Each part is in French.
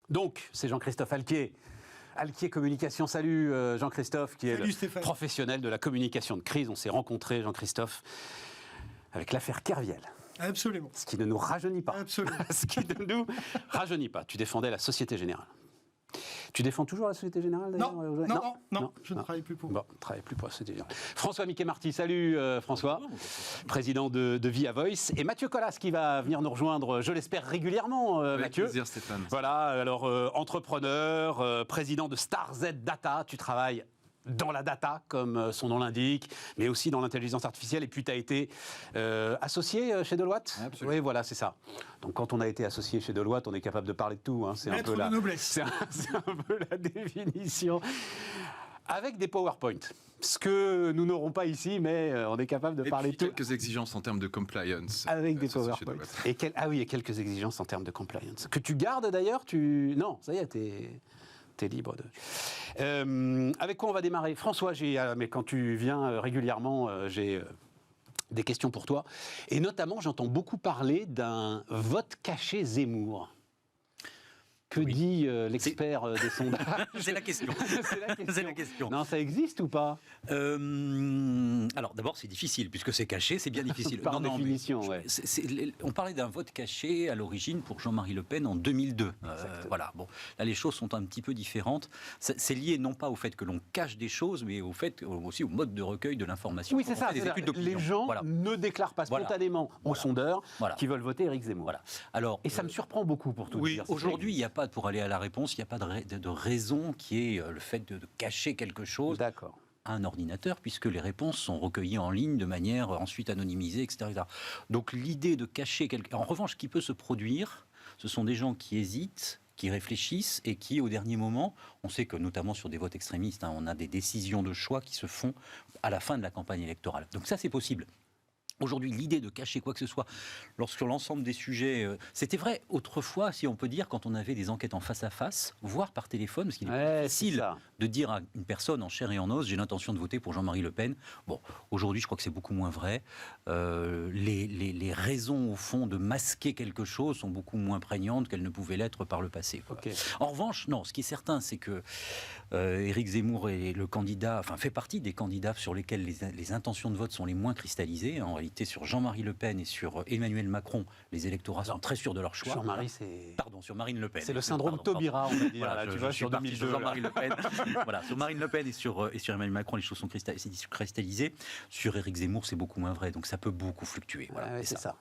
Donc, c'est Jean-Christophe Alquier. Alquier Communication, salut Jean-Christophe, qui est le professionnel de la communication de crise. On s'est rencontrés, Jean-Christophe, avec l'affaire Kerviel. Absolument. Ce qui ne nous rajeunit pas. Absolument. Ce qui ne nous rajeunit pas. Tu défendais la Société Générale. Tu défends toujours la Société Générale d'ailleurs? Non, je ne travaille plus pour. Bon, travaille plus pour la Société Générale. François Miquet-Marty, salut François, président de Via Voice. Et Mathieu Collas qui va venir nous rejoindre, je l'espère, régulièrement, Avec Mathieu. plaisir, Stéphane. Voilà, alors entrepreneur, président de StarZ Data, tu travailles dans la data, comme son nom l'indique, mais aussi dans l'intelligence artificielle. Et puis, tu as été associé chez Deloitte. Absolument. Oui, voilà, c'est ça. Donc, quand on a été associé chez Deloitte, on est capable de parler de tout. Hein. C'est un peu la noblesse. C'est un peu la définition. Avec des PowerPoint. Ce que nous n'aurons pas ici, mais on est capable de parler de tout. Quelques exigences en termes de compliance. Avec des PowerPoint. Et quelques exigences en termes de compliance. Que tu gardes d'ailleurs, Non, ça y est, t'es libre de... avec quoi on va démarrer? François, mais quand tu viens régulièrement, j'ai des questions pour toi. Et notamment, j'entends beaucoup parler d'un vote caché Zemmour. Que dit l'expert des sondages? C'est la question. C'est la question. Non, ça existe ou pas? Alors d'abord, c'est difficile, puisque c'est caché, c'est bien difficile. Par définition, ouais. On parlait d'un vote caché à l'origine pour Jean-Marie Le Pen en 2002. Voilà, bon, là les choses sont un petit peu différentes. C'est lié non pas au fait que l'on cache des choses, mais au fait aussi au mode de recueil de l'information. Oui, c'est ça. Les gens ne déclarent pas spontanément aux sondeurs qui veulent voter Éric Zemmour. Voilà. Alors, et ça me surprend beaucoup pour tout dire. Aujourd'hui, il n'y a pas, pour aller à la réponse, il n'y a pas de raison qui est le fait de cacher quelque chose à un ordinateur, puisque les réponses sont recueillies en ligne de manière ensuite anonymisée, etc. Donc l'idée de cacher quelque... En revanche, ce qui peut se produire, ce sont des gens qui hésitent, qui réfléchissent et qui, au dernier moment, on sait que notamment sur des votes extrémistes, on a des décisions de choix qui se font à la fin de la campagne électorale. Donc ça, c'est possible. Aujourd'hui, l'idée de cacher quoi que ce soit, lorsque l'ensemble des sujets... c'était vrai autrefois, si on peut dire, quand on avait des enquêtes en face à face, voire par téléphone, parce qu'il est difficile de dire à une personne en chair et en os, j'ai l'intention de voter pour Jean-Marie Le Pen. Bon, aujourd'hui, je crois que c'est beaucoup moins vrai. Les raisons, au fond, de masquer quelque chose sont beaucoup moins prégnantes qu'elles ne pouvaient l'être par le passé. Okay. En revanche, non, ce qui est certain, c'est que Éric Zemmour est le candidat, enfin, fait partie des candidats sur lesquels les intentions de vote sont les moins cristallisées. En réalité, sur Jean-Marie Le Pen et sur Emmanuel Macron, les électorats sont très sûrs de leur choix. Sur Marine Le Pen. C'est le syndrome Taubira, on va dire. Voilà, tu vois, sur 2002, sur Jean-Marie Le Pen. Voilà, sur Marine Le Pen et sur Emmanuel Macron, les choses sont cristallisées. Sur Éric Zemmour, c'est beaucoup moins vrai. Donc ça peut beaucoup fluctuer. Voilà, c'est ça.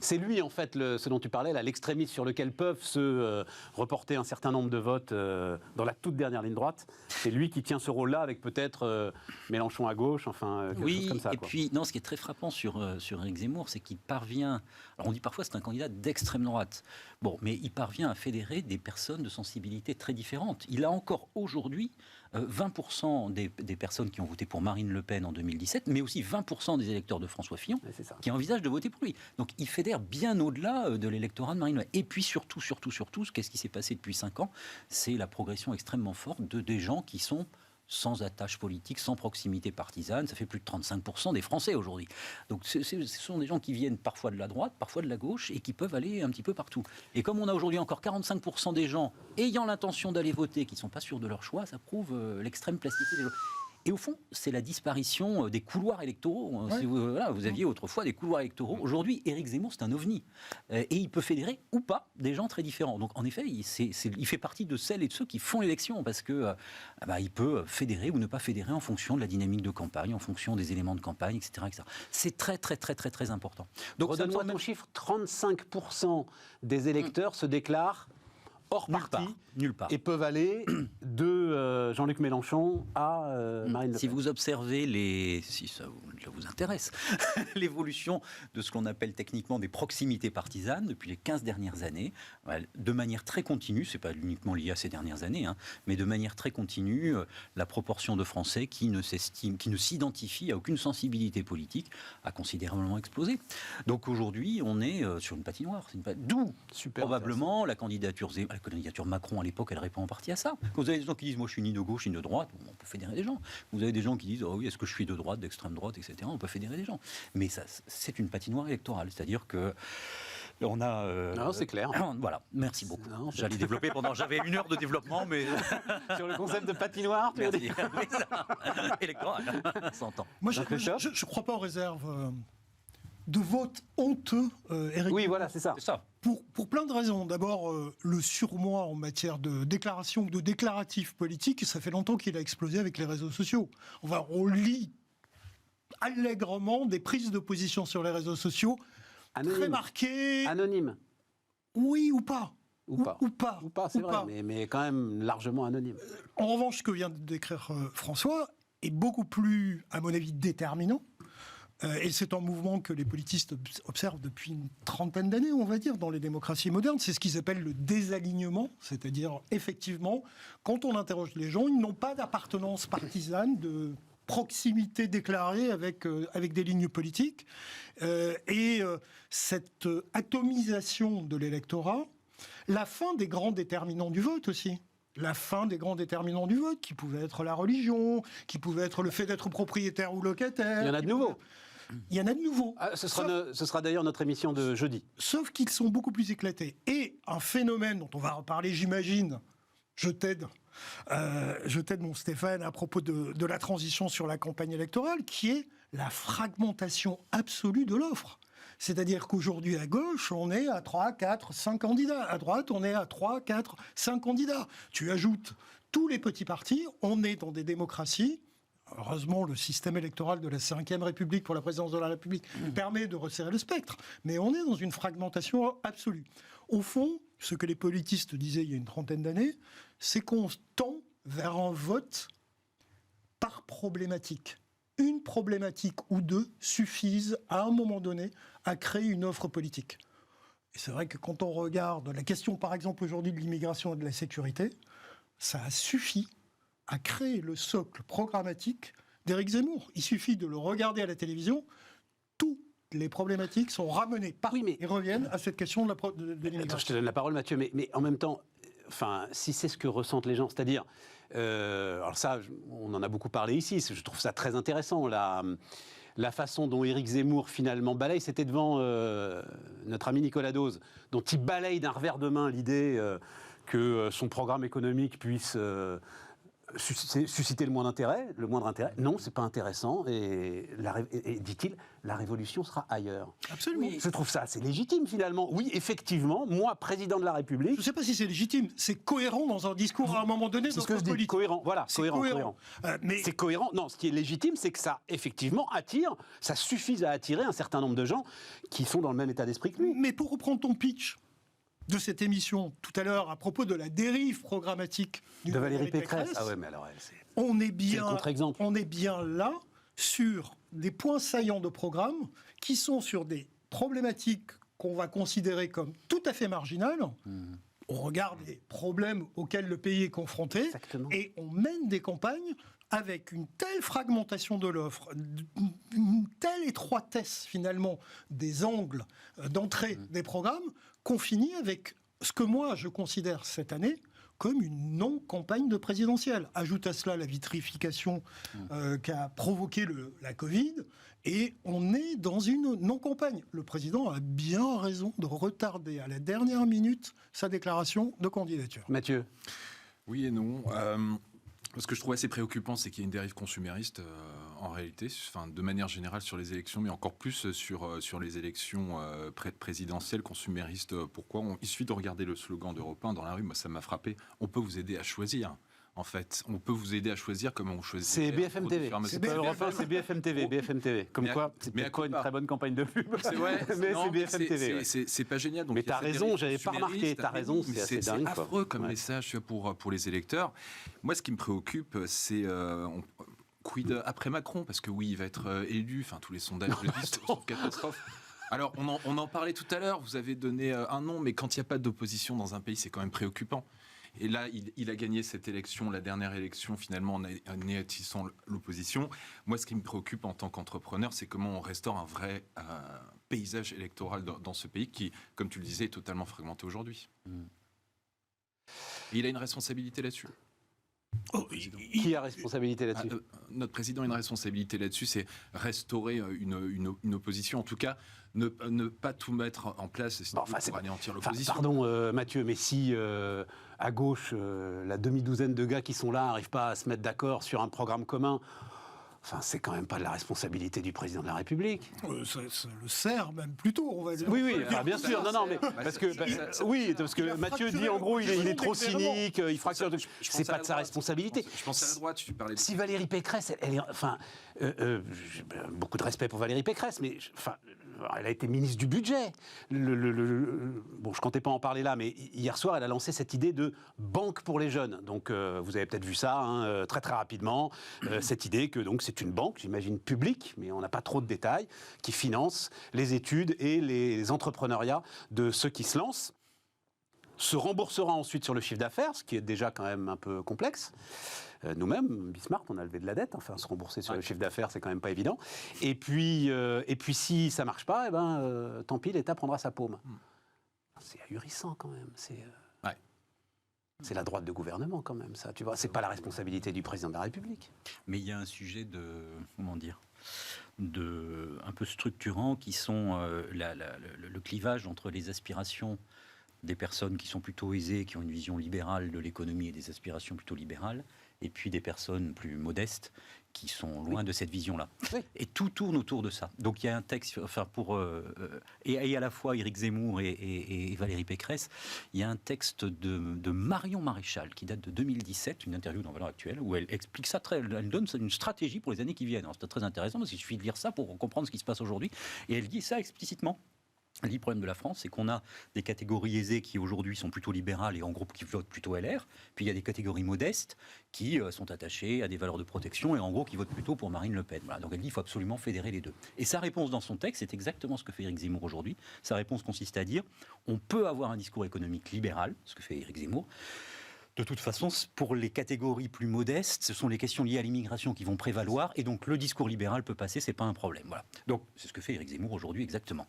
C'est lui, en fait, ce dont tu parlais, là, l'extrémiste sur lequel peuvent se reporter un certain nombre de votes dans la toute dernière ligne droite. C'est lui qui tient ce rôle-là avec peut-être Mélenchon à gauche, enfin, quelque chose comme ça. Et puis, non, ce qui est très frappant sur Éric Zemmour, c'est qu'il parvient... Alors on dit parfois que c'est un candidat d'extrême droite. Bon, mais il parvient à fédérer des personnes de sensibilités très différentes. Il a encore aujourd'hui 20% des personnes qui ont voté pour Marine Le Pen en 2017, mais aussi 20% des électeurs de François Fillon qui envisagent de voter pour lui. Donc il fédère bien au-delà de l'électorat de Marine Le Pen. Et puis surtout, qu'est-ce qui s'est passé depuis 5 ans? C'est la progression extrêmement forte des gens qui sont sans attache politique, sans proximité partisane. Ça fait plus de 35% des Français aujourd'hui. Donc ce sont des gens qui viennent parfois de la droite, parfois de la gauche, et qui peuvent aller un petit peu partout. Et comme on a aujourd'hui encore 45% des gens ayant l'intention d'aller voter, qui ne sont pas sûrs de leur choix, ça prouve l'extrême plasticité des gens. Et au fond, c'est la disparition des couloirs électoraux. Si vous aviez autrefois des couloirs électoraux. Aujourd'hui, Éric Zemmour, c'est un ovni. Et il peut fédérer ou pas des gens très différents. Donc en effet, il fait partie de celles et de ceux qui font l'élection, parce que il peut fédérer ou ne pas fédérer en fonction de la dynamique de campagne, en fonction des éléments de campagne, etc. etc. C'est très, très, très, très, très important. Donc redonne-moi ton chiffre, 35% des électeurs se déclarent hors parti, nulle part. Et peuvent aller de Jean-Luc Mélenchon à Marine Le Pen. Si vous observez si ça vous intéresse, l'évolution de ce qu'on appelle techniquement des proximités partisanes depuis les 15 dernières années, de manière très continue, c'est pas uniquement lié à ces dernières années, mais de manière très continue, la proportion de Français qui ne s'identifient à aucune sensibilité politique a considérablement explosé. Donc aujourd'hui, on est sur une patinoire. D'où probablement la candidature Macron à l'époque, elle répond en partie à ça. Quand vous avez des gens qui disent moi je suis ni de gauche ni de droite, on peut fédérer des gens. Vous avez des gens qui disent oh oui, est-ce que je suis de droite, d'extrême droite, etc. On peut fédérer des gens. Mais ça, c'est une patinoire électorale, c'est-à-dire que On a. Non, c'est clair. Voilà, merci beaucoup. Non, J'allais développer j'avais 1 heure de développement, mais. Sur le concept de patinoire, tu veux Merci. dire Oui, ça. Électoral, ça s'entend. Moi, je Jean-Christophe ne crois pas aux réserves de vote honteux, Éric. Oui, voilà, c'est ça. C'est ça. Pour plein de raisons. D'abord, le surmoi en matière de déclaration ou de déclaratif politique, ça fait longtemps qu'il a explosé avec les réseaux sociaux. On lit allègrement des prises de position sur les réseaux sociaux très Anonyme. marquées. Anonyme. Oui ou pas. Ou pas. Ou pas. Ou pas, c'est Ou vrai, pas. mais quand même largement anonyme. En revanche, ce que vient de décrire François est beaucoup plus, à mon avis, déterminant. Et c'est un mouvement que les politistes observent depuis une trentaine d'années, on va dire, dans les démocraties modernes. C'est ce qu'ils appellent le désalignement. C'est-à-dire, effectivement, quand on interroge les gens, ils n'ont pas d'appartenance partisane, de proximité déclarée avec des lignes politiques. Cette atomisation de l'électorat, la fin des grands déterminants du vote aussi. La fin des grands déterminants du vote, qui pouvaient être la religion, qui pouvait être le fait d'être propriétaire ou locataire. Il y en a de nouveaux. Il y en a de nouveaux. Ah, ce sera d'ailleurs notre émission de jeudi. Sauf qu'ils sont beaucoup plus éclatés. Et un phénomène dont on va reparler, j'imagine, je t'aide, mon Stéphane, à propos de la transition sur la campagne électorale, qui est la fragmentation absolue de l'offre. C'est-à-dire qu'aujourd'hui, à gauche, on est à 3, 4, 5 candidats. À droite, on est à 3, 4, 5 candidats. Tu ajoutes tous les petits partis, on est dans des démocraties. Heureusement, le système électoral de la Ve République pour la présidence de la République permet de resserrer le spectre. Mais on est dans une fragmentation absolue. Au fond, ce que les politistes disaient il y a une trentaine d'années, c'est qu'on tend vers un vote par problématique. Une problématique ou deux suffisent à un moment donné à créer une offre politique. Et c'est vrai que quand on regarde la question, par exemple, aujourd'hui de l'immigration et de la sécurité, ça a suffi à créer le socle programmatique d'Éric Zemmour. Il suffit de le regarder à la télévision, toutes les problématiques sont ramenées et reviennent à cette question de l'immigration. Attends, je te donne la parole, Mathieu, mais en même temps, si c'est ce que ressentent les gens, c'est-à-dire, alors ça, on en a beaucoup parlé ici, je trouve ça très intéressant, la façon dont Éric Zemmour finalement balaye, c'était devant notre ami Nicolas Dose, dont il balaye d'un revers de main l'idée que son programme économique puisse susciter le moindre intérêt. Non, c'est pas intéressant. Et dit-il, la révolution sera ailleurs. Absolument. Je trouve ça assez légitime finalement. Oui, effectivement, moi, président de la République. Je ne sais pas si c'est légitime. C'est cohérent dans un discours à un moment donné. C'est ce que je dis. Cohérent. Voilà. Cohérent. Mais c'est cohérent. Non, ce qui est légitime, c'est que ça, effectivement, ça suffise à attirer un certain nombre de gens qui sont dans le même état d'esprit que lui. Mais pour reprendre ton pitch de cette émission tout à l'heure à propos de la dérive programmatique de Valérie Pécresse. Ah ouais, mais alors on est bien, le contre-exemple. On est bien là sur des points saillants de programme qui sont sur des problématiques qu'on va considérer comme tout à fait marginales. On regarde les problèmes auxquels le pays est confronté. Exactement. Et on mène des campagnes avec une telle fragmentation de l'offre, une telle étroitesse finalement des angles d'entrée des programmes, qu'on finit avec ce que moi je considère cette année comme une non-campagne de présidentielle. Ajoute à cela la vitrification qu'a provoqué la Covid, et on est dans une non-campagne. Le président a bien raison de retarder à la dernière minute sa déclaration de candidature. Mathieu. Oui et non. Ce que je trouve assez préoccupant, c'est qu'il y a une dérive consumériste en réalité, de manière générale sur les élections, mais encore plus sur les élections présidentielles consuméristes. Pourquoi il suffit de regarder le slogan d'Europe 1 dans la rue, moi ça m'a frappé. On peut vous aider à choisir. En fait, on peut vous aider à choisir comme on choisit. C'est BFM TV. C'est pas Europe 1, c'est BFM TV. BFM TV. Comme quoi, c'est peut-être pas une très bonne campagne de pub. C'est vrai, mais c'est BFM TV. C'est pas génial. Donc mais t'as raison, j'avais pas remarqué. T'as raison, c'est assez dingue. C'est affreux comme message pour les électeurs. Moi, ce qui me préoccupe, c'est quid après Macron, parce que oui, il va être élu. Enfin, tous les sondages le disent, sauf catastrophe. Alors, on en parlait tout à l'heure. Vous avez donné un nom, mais quand il n'y a pas d'opposition dans un pays, c'est quand même préoccupant. Et là, il a gagné cette élection, la dernière élection, finalement, en anéantissant l'opposition. Moi, ce qui me préoccupe en tant qu'entrepreneur, c'est comment on restaure un vrai paysage électoral dans ce pays qui, comme tu le disais, est totalement fragmenté aujourd'hui. Et il a une responsabilité là-dessus. Qui a responsabilité là-dessus? Notre président a une responsabilité là-dessus, c'est restaurer une opposition. En tout cas, ne pas tout mettre en place pour anéantir l'opposition. Pardon, Mathieu, mais si à gauche, la demi-douzaine de gars qui sont là n'arrivent pas à se mettre d'accord sur un programme commun, enfin, c'est quand même pas de la responsabilité du président de la République. Ça le sert même plutôt, on va dire. Oui, bien sûr. Non, mais parce que Mathieu dit en gros, il est trop cynique, il fracture. C'est pas de sa responsabilité. Je pense à la droite. Tu parlais. Si Valérie Pécresse, elle est, enfin, j'ai beaucoup de respect pour Valérie Pécresse, mais enfin, elle a été ministre du budget. Bon, je comptais pas en parler là, mais hier soir, elle a lancé cette idée de banque pour les jeunes. Donc, vous avez peut-être vu ça très très rapidement. Cette idée que donc c'est une banque, j'imagine publique, mais on n'a pas trop de détails, qui finance les études et les entrepreneuriats de ceux qui se lancent. Se remboursera ensuite sur le chiffre d'affaires, ce qui est déjà quand même un peu complexe. Nous-mêmes, Bismarck, on a levé de la dette. Enfin, se rembourser sur le chiffre d'affaires, c'est quand même pas évident. Et puis si ça marche pas, tant pis, l'État prendra sa paume. C'est ahurissant quand même. C'est la droite de gouvernement quand même, ça. Tu vois, c'est pas la responsabilité du président de la République. Mais il y a un sujet un peu structurant qui sont le clivage entre les aspirations des personnes qui sont plutôt aisées, qui ont une vision libérale de l'économie et des aspirations plutôt libérales, et puis des personnes plus modestes qui sont loin de cette vision-là. Oui. Et tout tourne autour de ça. Donc il y a un texte, et à la fois Éric Zemmour et Valérie Pécresse, il y a un texte de Marion Maréchal qui date de 2017, une interview dans Valeurs Actuelles, où elle explique ça, elle donne une stratégie pour les années qui viennent. Alors, c'est très intéressant parce qu'il suffit de lire ça pour comprendre ce qui se passe aujourd'hui. Et elle dit ça explicitement. Le problème de la France, c'est qu'on a des catégories aisées qui aujourd'hui sont plutôt libérales et en groupe qui votent plutôt LR. Puis il y a des catégories modestes qui sont attachées à des valeurs de protection et en gros qui votent plutôt pour Marine Le Pen. Voilà. Donc elle dit qu'il faut absolument fédérer les deux. Et sa réponse dans son texte, c'est exactement ce que fait Éric Zemmour aujourd'hui. Sa réponse consiste à dire on peut avoir un discours économique libéral, ce que fait Éric Zemmour. De toute façon, pour les catégories plus modestes, ce sont les questions liées à l'immigration qui vont prévaloir et donc le discours libéral peut passer, c'est pas un problème. Voilà. Donc c'est ce que fait Éric Zemmour aujourd'hui exactement.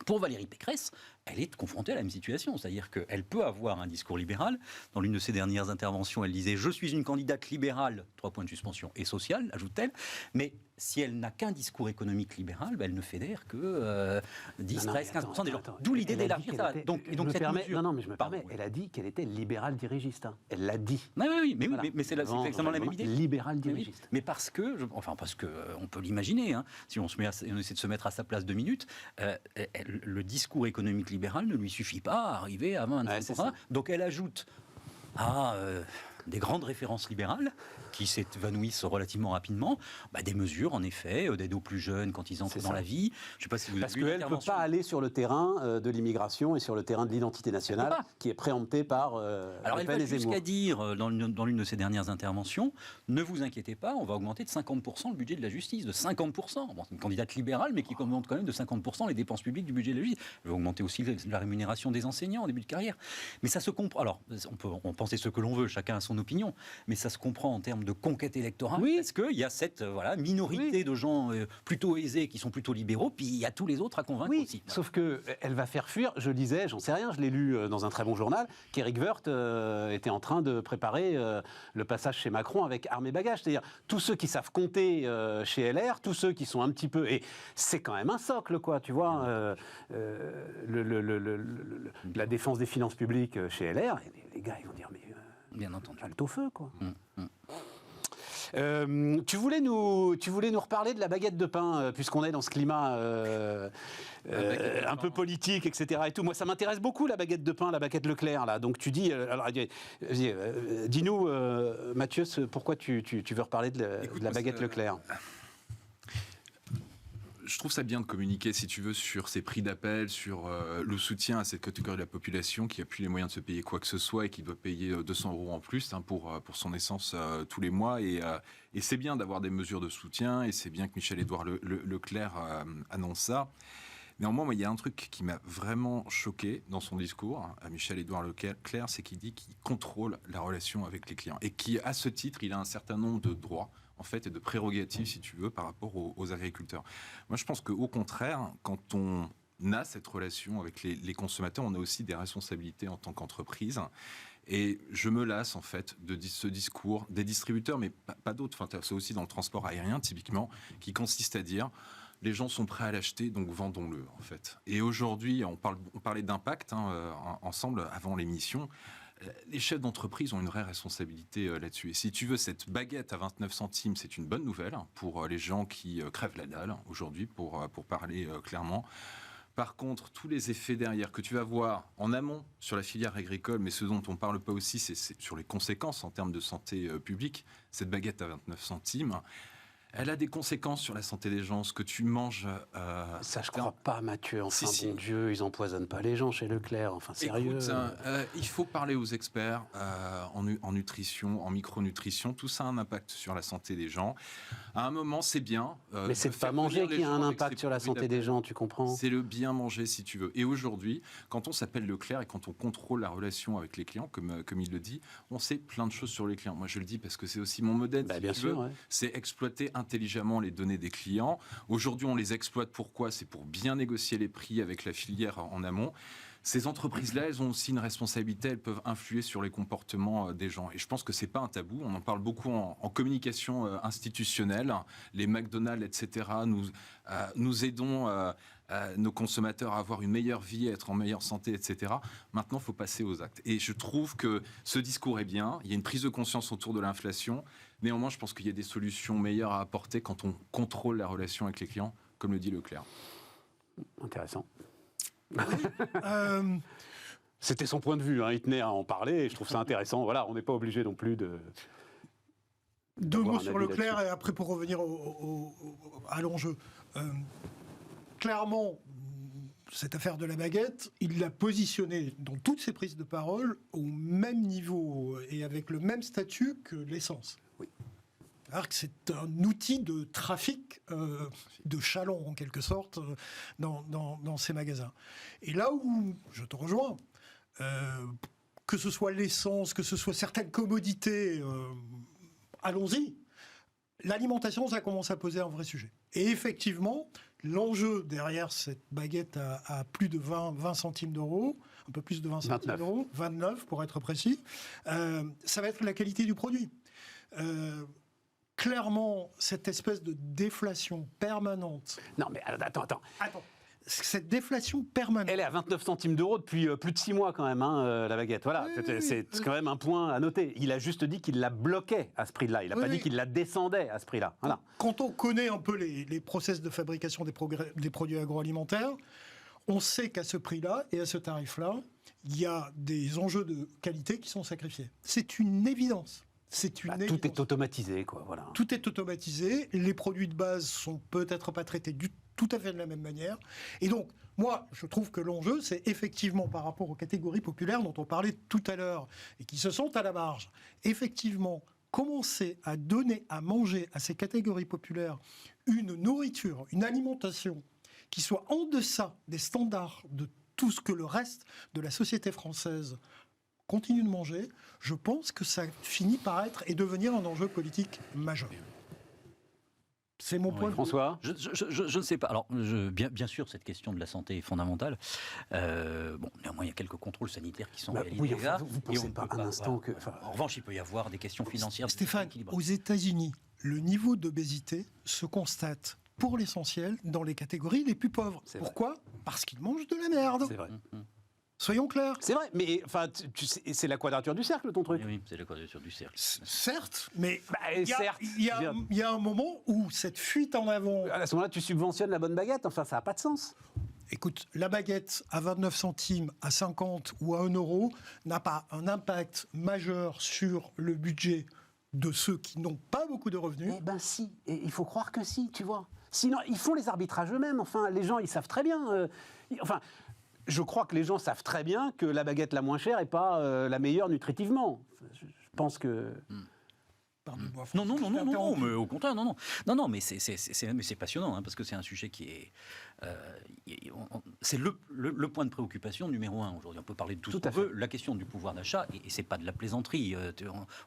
Pour Valérie Pécresse, elle est confrontée à la même situation, c'est-à-dire qu'elle peut avoir un discours libéral. Dans l'une de ses dernières interventions, elle disait « Je suis une candidate libérale, 3 points de suspension, et sociale », ajoute-t-elle, mais si elle n'a qu'un discours économique libéral, elle ne fédère que 10, 13, 15% des gens. D'où l'idée d'élargir ça. Donc cette mesure... Non, mais je me permets, elle a dit qu'elle était libérale dirigiste. Hein. Elle l'a dit. Oui, mais c'est exactement la même idée. Libérale dirigiste. Mais parce que on peut l'imaginer, hein, si on essaie de se mettre à sa place 2 minutes, le discours économique libéral ne lui suffit pas à arriver à 20%. Donc elle ajoute des grandes références libérales qui s'évanouissent relativement rapidement, des mesures en effet, d'aide aux plus jeunes quand ils entrent dans la vie. Je sais pas si vous Parce qu'elle ne peut pas aller sur le terrain de l'immigration et sur le terrain de l'identité nationale qui est préempté par Alors elle va jusqu'à dire dans l'une de ses dernières interventions, ne vous inquiétez pas, on va augmenter de 50% le budget de la justice, de 50%. Bon, c'est une candidate libérale mais qui augmente quand même de 50% les dépenses publiques du budget de la justice. Elle va augmenter aussi la rémunération des enseignants en début de carrière. Mais ça se comprend. Alors on peut penser ce que l'on veut, chacun a son opinion, mais ça se comprend en termes de conquête électorale, parce qu'il y a cette minorité de gens plutôt aisés qui sont plutôt libéraux, puis il y a tous les autres à convaincre aussi. Sauf qu'elle va faire fuir, je lisais, j'en sais rien, je l'ai lu dans un très bon journal, qu'Éric Woerth était en train de préparer le passage chez Macron avec armes et bagages. C'est-à-dire tous ceux qui savent compter chez LR, tous ceux qui sont un petit peu... Et c'est quand même un socle, quoi, tu vois. La défense des finances publiques chez LR, les gars, ils vont dire, mais... Bien entendu. Halte au feu, quoi. Tu voulais nous reparler de la baguette de pain, puisqu'on est dans ce climat un peu politique, etc. Et tout. Moi, ça m'intéresse beaucoup, la baguette de pain, la baguette Leclerc. Là. Donc, tu dis... dis-nous, Mathieu, pourquoi tu veux reparler de la baguette Leclerc ? Je trouve ça bien de communiquer, si tu veux, sur ces prix d'appel, sur le soutien à cette catégorie de la population qui n'a plus les moyens de se payer quoi que ce soit et qui doit payer 200 € en plus pour son essence tous les mois. Et c'est bien d'avoir des mesures de soutien et c'est bien que Michel-Édouard Leclerc annonce ça. Néanmoins, moi, il y a un truc qui m'a vraiment choqué dans son discours à Michel-Édouard Leclerc, c'est qu'il dit qu'il contrôle la relation avec les clients et qu'à ce titre, il a un certain nombre de droits en fait, et de prérogatives, si tu veux, par rapport aux agriculteurs. Moi, je pense qu'au contraire, quand on a cette relation avec les consommateurs, on a aussi des responsabilités en tant qu'entreprise. Et je me lasse en fait de ce discours des distributeurs, mais pas d'autres. Enfin, c'est aussi dans le transport aérien typiquement, qui consiste à dire les gens sont prêts à l'acheter, donc vendons-le en fait. Et aujourd'hui, on parlait d'impact ensemble avant l'émission. Les chefs d'entreprise ont une vraie responsabilité là-dessus. Et si tu veux, cette baguette à 29 centimes, c'est une bonne nouvelle pour les gens qui crèvent la dalle aujourd'hui, pour parler clairement. Par contre, tous les effets derrière que tu vas voir en amont sur la filière agricole, mais ce dont on ne parle pas aussi, c'est sur les conséquences en termes de santé publique. Cette baguette à 29 centimes, elle a des conséquences sur la santé des gens. Ce que tu manges... Ça, je crois pas, Mathieu. Enfin, Si. bon Dieu, ils empoisonnent pas les gens chez Leclerc. Enfin, sérieux. Écoute, il faut parler aux experts en nutrition, en micronutrition. Tout ça a un impact sur la santé des gens. À un moment, c'est bien. Mais c'est pas manger qui a un impact sur la santé des gens, tu comprends? C'est le bien manger, si tu veux. Et aujourd'hui, quand on s'appelle Leclerc et quand on contrôle la relation avec les clients, comme il le dit, on sait plein de choses sur les clients. Moi, je le dis parce que c'est aussi mon modèle. Bah, si bien tu sûr, veux. ouais. C'est exploiter intelligemment les données des clients. Aujourd'hui, on les exploite. Pourquoi? C'est pour bien négocier les prix avec la filière en amont. Ces entreprises-là, elles ont aussi une responsabilité, elles peuvent influer sur les comportements des gens. Et je pense que c'est pas un tabou, on en parle beaucoup en communication institutionnelle. Les McDonald's, etc., nous aidons nos consommateurs à avoir une meilleure vie, à être en meilleure santé, etc. Maintenant, il faut passer aux actes. Et je trouve que ce discours est bien, il y a une prise de conscience autour de l'inflation. Néanmoins, je pense qu'il y a des solutions meilleures à apporter quand on contrôle la relation avec les clients, comme le dit Leclerc. Intéressant. Euh, C'était son point de vue, il tenait à en parler, et je trouve ça intéressant. Voilà, on n'est pas obligé non plus de... Deux Avoir mots un sur avis Leclerc là-dessus. et après pour revenir à l'enjeu. Clairement, cette affaire de la baguette, il l'a positionnée dans toutes ses prises de parole au même niveau et avec le même statut que l'essence. Oui. Alors que c'est un outil de trafic de chaland en quelque sorte dans ces magasins. Et là où je te rejoins, que ce soit l'essence, que ce soit certaines commodités, allons-y. L'alimentation, ça commence à poser un vrai sujet. Et effectivement, l'enjeu derrière cette baguette à plus de 20 centimes d'euros, un peu plus de 20 centimes 29. d'euros, 29 pour être précis, ça va être la qualité du produit. Clairement, cette espèce de déflation permanente... Non, mais attends. Attends, cette déflation permanente... Elle est à 29 centimes d'euros depuis plus de 6 mois quand même, la baguette. Voilà, Oui, c'est quand même un point à noter. Il a juste dit qu'il la bloquait à ce prix-là. Il n'a pas dit qu'il la descendait à ce prix-là. Voilà. Quand on connaît un peu les process de fabrication des produits agroalimentaires, on sait qu'à ce prix-là et à ce tarif-là, il y a des enjeux de qualité qui sont sacrifiés. C'est une évidence. Tout est automatisé, quoi. Voilà. Tout est automatisé. Les produits de base sont peut-être pas traités tout à fait de la même manière. Et donc, moi, je trouve que l'enjeu, c'est effectivement par rapport aux catégories populaires dont on parlait tout à l'heure et qui se sont à la marge, effectivement, commencer à donner à manger à ces catégories populaires une nourriture, une alimentation qui soit en deçà des standards de tout ce que le reste de la société française continue de manger, je pense que ça finit par être et devenir un enjeu politique majeur. C'est mon point de vue. François? Je ne sais pas. Alors, bien sûr, cette question de la santé est fondamentale. Néanmoins, il y a quelques contrôles sanitaires qui sont réalisés. Oui, enfin, là, vous et pensez on pas peut un instant que... En revanche, il peut y avoir des questions financières. Stéphane, d'équilibre. aux États-Unis, le niveau d'obésité se constate pour l'essentiel dans les catégories les plus pauvres. C'est Pourquoi? Parce qu'ils mangent de la merde. C'est vrai. Soyons clairs. C'est vrai, mais enfin, c'est la quadrature du cercle, ton truc. Oui, c'est la quadrature du cercle. Certes, mais certes. il y a un moment où cette fuite en avant... À ce moment-là, tu subventionnes la bonne baguette. Enfin, ça n'a pas de sens. Écoute, la baguette à 29 centimes, à 50 ou à 1 euro n'a pas un impact majeur sur le budget de ceux qui n'ont pas beaucoup de revenus. Eh ben si, et il faut croire que si, tu vois. Sinon, ils font les arbitrages eux-mêmes. Enfin, les gens, ils savent très bien. Je crois que les gens savent très bien que la baguette la moins chère n'est pas la meilleure nutritivement. Je pense que... pardonne-moi. Non, mais au contraire, non, mais c'est passionnant, hein, parce que c'est un sujet qui est, c'est le point de préoccupation numéro 1 aujourd'hui. On peut parler de tout ce qu'on veut. La question du pouvoir d'achat, et c'est pas de la plaisanterie.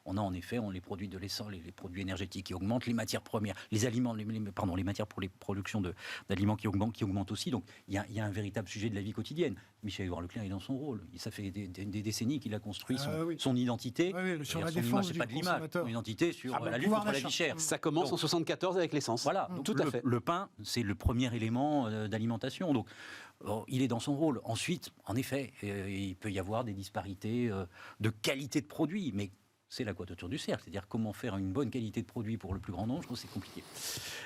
On a en effet, les produits de l'essence, les produits énergétiques qui augmentent, les matières premières, les aliments, les matières pour les productions d'aliments qui augmentent aussi. Donc il y a un véritable sujet de la vie quotidienne. Michel-Édouard Leclerc est dans son rôle. Ça fait des décennies qu'il a construit son identité. Sur la son défense image, c'est du pas de l'image, son identité sur la lutte contre la vie chère. Ça commence en 74 avec l'essence. Voilà, donc tout à fait. Le pain, c'est le premier élément d'alimentation. Donc, il est dans son rôle. Ensuite, en effet, il peut y avoir des disparités de qualité de produit, mais c'est la quadrature du cercle. C'est-à-dire comment faire une bonne qualité de produit pour le plus grand nombre, je trouve que c'est compliqué.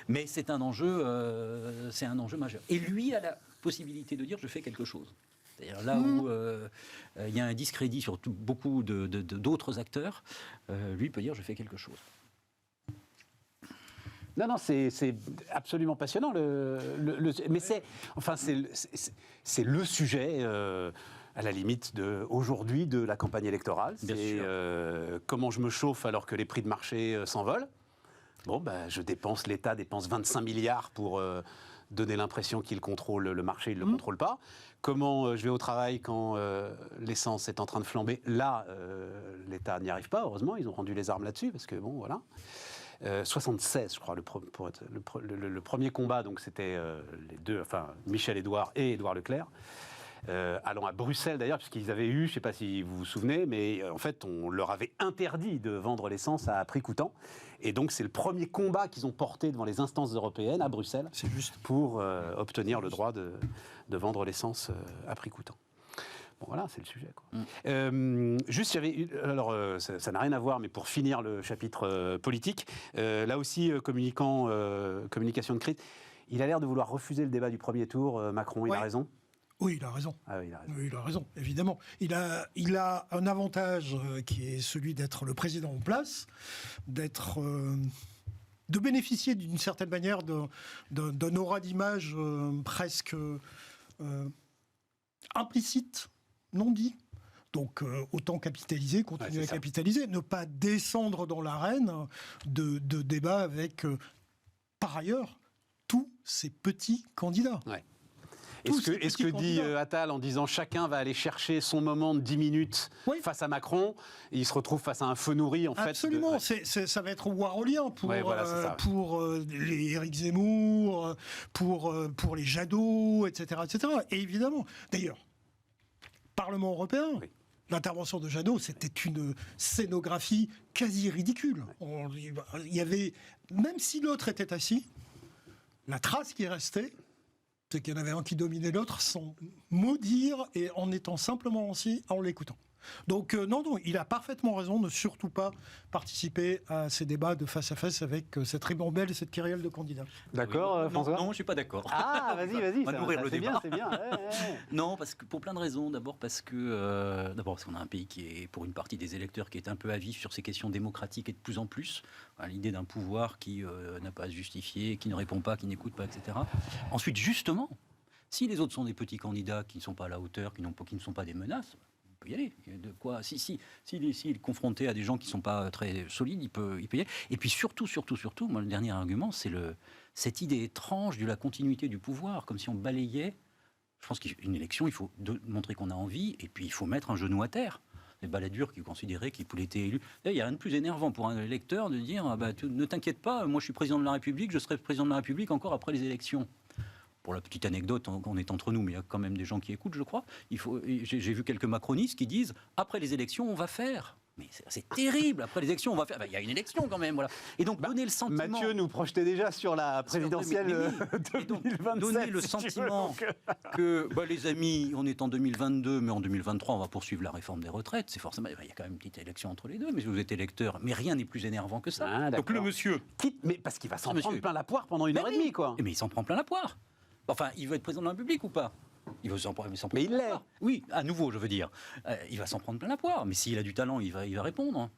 Mais c'est un enjeu majeur. Et lui a la possibilité de dire « je fais quelque chose ». C'est-à-dire là où il y a un discrédit sur beaucoup d'autres acteurs, lui peut dire « je fais quelque chose ». Non, c'est absolument passionnant. Mais c'est le sujet, à la limite, aujourd'hui de la campagne électorale. C'est comment je me chauffe alors que les prix de marché s'envolent. Bon, l'État dépense 25 milliards pour donner l'impression qu'il contrôle le marché, il ne le contrôle pas. Comment je vais au travail quand l'essence est en train de flamber. Là, l'État n'y arrive pas, heureusement. Ils ont rendu les armes là-dessus, parce que bon, voilà. 76, je crois, le premier combat, donc c'était les deux, enfin Michel-Édouard et Édouard Leclerc, allant à Bruxelles d'ailleurs, puisqu'ils avaient eu, je ne sais pas si vous vous souvenez, mais en fait on leur avait interdit de vendre l'essence à prix coûtant, et donc c'est le premier combat qu'ils ont porté devant les instances européennes à Bruxelles, pour obtenir le droit de vendre l'essence à prix coûtant. Bon, voilà, c'est le sujet, quoi. Juste, ça n'a rien à voir, mais pour finir le chapitre politique, là aussi, communication de crise, il a l'air de vouloir refuser le débat du premier tour. Macron, il a raison? Oui, il a raison. Ah, oui, il a raison. Oui, il a raison, évidemment. Il a un avantage qui est celui d'être le président en place, de bénéficier d'une certaine manière d'un aura d'image presque implicite, non dit. Donc autant capitaliser, continuer à capitaliser, ne pas descendre dans l'arène de débat avec, par ailleurs, tous ces petits candidats. Ouais. Est-ce que dit Attal en disant chacun va aller chercher son moment de 10 minutes face à Macron, et il se retrouve face à un feu nourri en fait. Absolument, ça va être warolien pour les Éric Zemmour, pour les Jadot, etc., etc. Et évidemment, d'ailleurs, Parlement européen. Oui. L'intervention de Jadot, c'était une scénographie quasi ridicule. Il y avait, même si l'autre était assis, la trace qui restait, c'est qu'il y en avait un qui dominait l'autre sans mot dire et en étant simplement assis en l'écoutant. Donc non, il a parfaitement raison de ne surtout pas participer à ces débats de face à face avec cette ribambelle et cette querelle de candidats. D'accord, François ? Non, je ne suis pas d'accord. Ah, vas-y, on va nourrir le débat. C'est bien. Non, parce que, pour plein de raisons. D'abord parce qu'on a un pays qui est, pour une partie des électeurs, qui est un peu à vif sur ces questions démocratiques et de plus en plus. L'idée d'un pouvoir qui n'a pas à se justifier, qui ne répond pas, qui n'écoute pas, etc. Ensuite, justement, si les autres sont des petits candidats qui ne sont pas à la hauteur, qui ne sont pas des menaces, il peut y aller. De quoi, s'il est confronté à des gens qui ne sont pas très solides, il peut y aller. Et puis surtout, moi, le dernier argument, c'est cette idée étrange de la continuité du pouvoir, comme si on balayait. Je pense qu'une élection, il faut montrer qu'on a envie, et puis il faut mettre un genou à terre. Les baladures qui considéraient qu'il pouvait être élu. Il n'y a rien de plus énervant pour un électeur de dire ne t'inquiète pas, moi je suis président de la République, je serai président de la République encore après les élections. Pour la petite anecdote, on est entre nous, mais il y a quand même des gens qui écoutent, je crois. J'ai vu quelques macronistes qui disent après les élections, on va faire. Mais c'est terrible, après les élections, on va faire. Il y a une élection quand même, voilà. Et donc donner le sentiment. Mathieu nous projetait déjà sur la présidentielle 2027. Donner le sentiment que les amis, on est en 2022, mais en 2023, on va poursuivre la réforme des retraites. C'est forcément. Il y a quand même une petite élection entre les deux, mais si vous êtes électeur, mais rien n'est plus énervant que ça. Ah, donc le monsieur. Mais parce qu'il va s'en prendre plein la poire pendant une heure et demie, quoi. Mais il s'en prend plein la poire. Enfin, il veut être président de la République ou pas ? Il veut s'en prendre. Mais il l'est. Oui, à nouveau, je veux dire. Il va s'en prendre plein la poire. Mais s'il a du talent, il va répondre.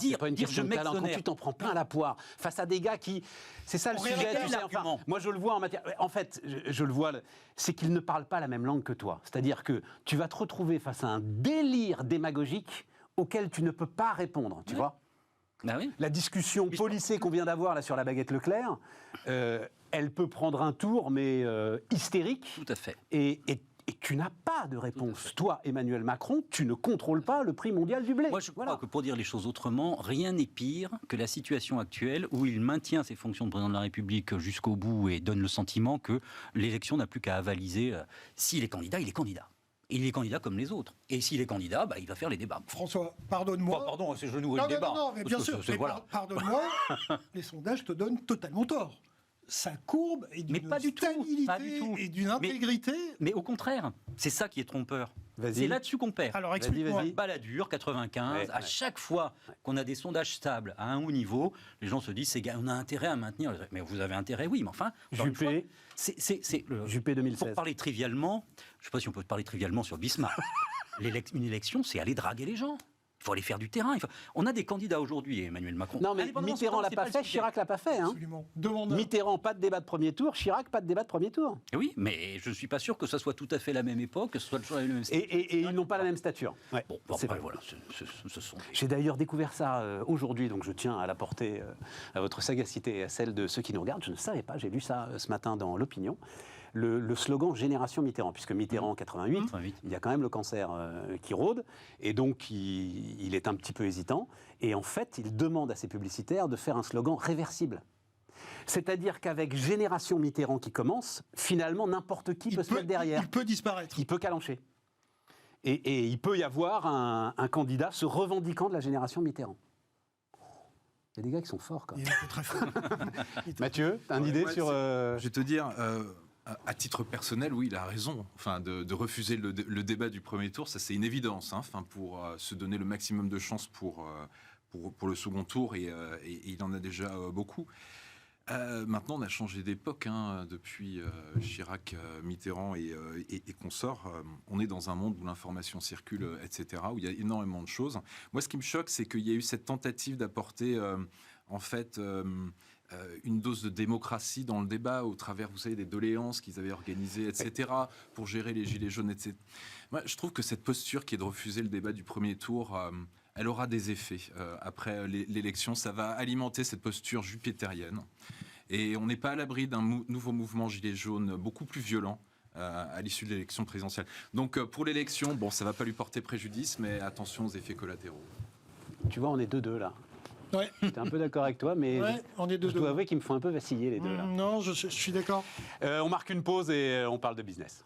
C'est pas une question de talent. Quand tu t'en prends plein la poire face à des gars qui, c'est ça le sujet. Tu sais, moi je le vois en matière. En fait, je le vois, c'est qu'ils ne parlent pas la même langue que toi. C'est-à-dire que tu vas te retrouver face à un délire démagogique auquel tu ne peux pas répondre. Tu vois ? Ah oui. La discussion policée qu'on vient d'avoir là sur la baguette Leclerc, elle peut prendre un tour, mais hystérique. Tout à fait. Et tu n'as pas de réponse. Toi, Emmanuel Macron, tu ne contrôles pas le prix mondial du blé. Moi, je crois que pour dire les choses autrement, rien n'est pire que la situation actuelle où il maintient ses fonctions de président de la République jusqu'au bout et donne le sentiment que l'élection n'a plus qu'à avaliser. S'il est candidat, il est candidat. Il est candidat comme les autres. Et s'il est candidat, il va faire les débats. François, pardonne-moi. Oh, pardon, c'est je nouveau le Non, débat. mais bien sûr. Mais pardonne-moi, les sondages te donnent totalement tort. Sa courbe est d'une pas du tout, stabilité pas du tout. et d'une intégrité. Mais au contraire, c'est ça qui est trompeur. Vas-y. C'est là-dessus qu'on perd. Alors explique-moi. Vas-y. Balladur, 95, Ouais, à chaque fois qu'on a des sondages stables à un haut niveau, les gens se disent on a intérêt à maintenir. Mais vous avez intérêt, oui, mais enfin. Juppé. Juppé 2016. Pour parler trivialement, je ne sais pas si on peut parler trivialement sur Bismarck. Une élection, c'est aller draguer les gens. Il faut aller faire du terrain. On a des candidats aujourd'hui, Emmanuel Macron. Non, mais Mitterrand l'a pas fait, Chirac l'a pas fait. Hein. Absolument. Demande. Mitterrand, pas de débat de premier tour. Chirac, pas de débat de premier tour. Oui, mais je ne suis pas sûr que ça soit tout à fait la même époque, que ce soit toujours la même stature. Et ils n'ont pas la même stature. Ouais, Bon, c'est après, vrai. voilà, ce sont... J'ai d'ailleurs découvert ça aujourd'hui, donc je tiens à l'apporter à votre sagacité et à celle de ceux qui nous regardent. Je ne savais pas, j'ai lu ça ce matin dans l'Opinion. Le slogan Génération Mitterrand, puisque Mitterrand en 88, il y a quand même le cancer qui rôde, et donc il est un petit peu hésitant. Et en fait, il demande à ses publicitaires de faire un slogan réversible. C'est-à-dire qu'avec Génération Mitterrand qui commence, finalement, n'importe qui peut se mettre derrière. Il peut disparaître. Il peut calancher. Et il peut y avoir un candidat se revendiquant de la Génération Mitterrand. Il y a des gars qui sont forts, quand même. Il était très fort. Mathieu, t'as une idée sur... Je vais te dire, à titre personnel, oui, il a raison. Enfin, de refuser le débat du premier tour, ça c'est une évidence. Hein, pour se donner le maximum de chances pour le second tour, et il en a déjà beaucoup. Maintenant, on a changé d'époque depuis Chirac, Mitterrand et consorts. On est dans un monde où l'information circule, etc., où il y a énormément de choses. Moi, ce qui me choque, c'est qu'il y a eu cette tentative d'apporter, en fait, une dose de démocratie dans le débat au travers, vous savez, des doléances qu'ils avaient organisées, etc., pour gérer les gilets jaunes, etc. Moi, je trouve que cette posture qui est de refuser le débat du premier tour, elle aura des effets après l'élection. Ça va alimenter cette posture jupitérienne. Et on n'est pas à l'abri d'un nouveau mouvement gilets jaunes beaucoup plus violent à l'issue de l'élection présidentielle. Donc pour l'élection, bon, ça ne va pas lui porter préjudice, mais attention aux effets collatéraux. Tu vois, on est 2-2 là. Ouais. J'étais un peu d'accord avec toi, mais on est je dois avouer qu'ils me font un peu vaciller les deux là. Non, je suis d'accord. On marque une pause et on parle de business.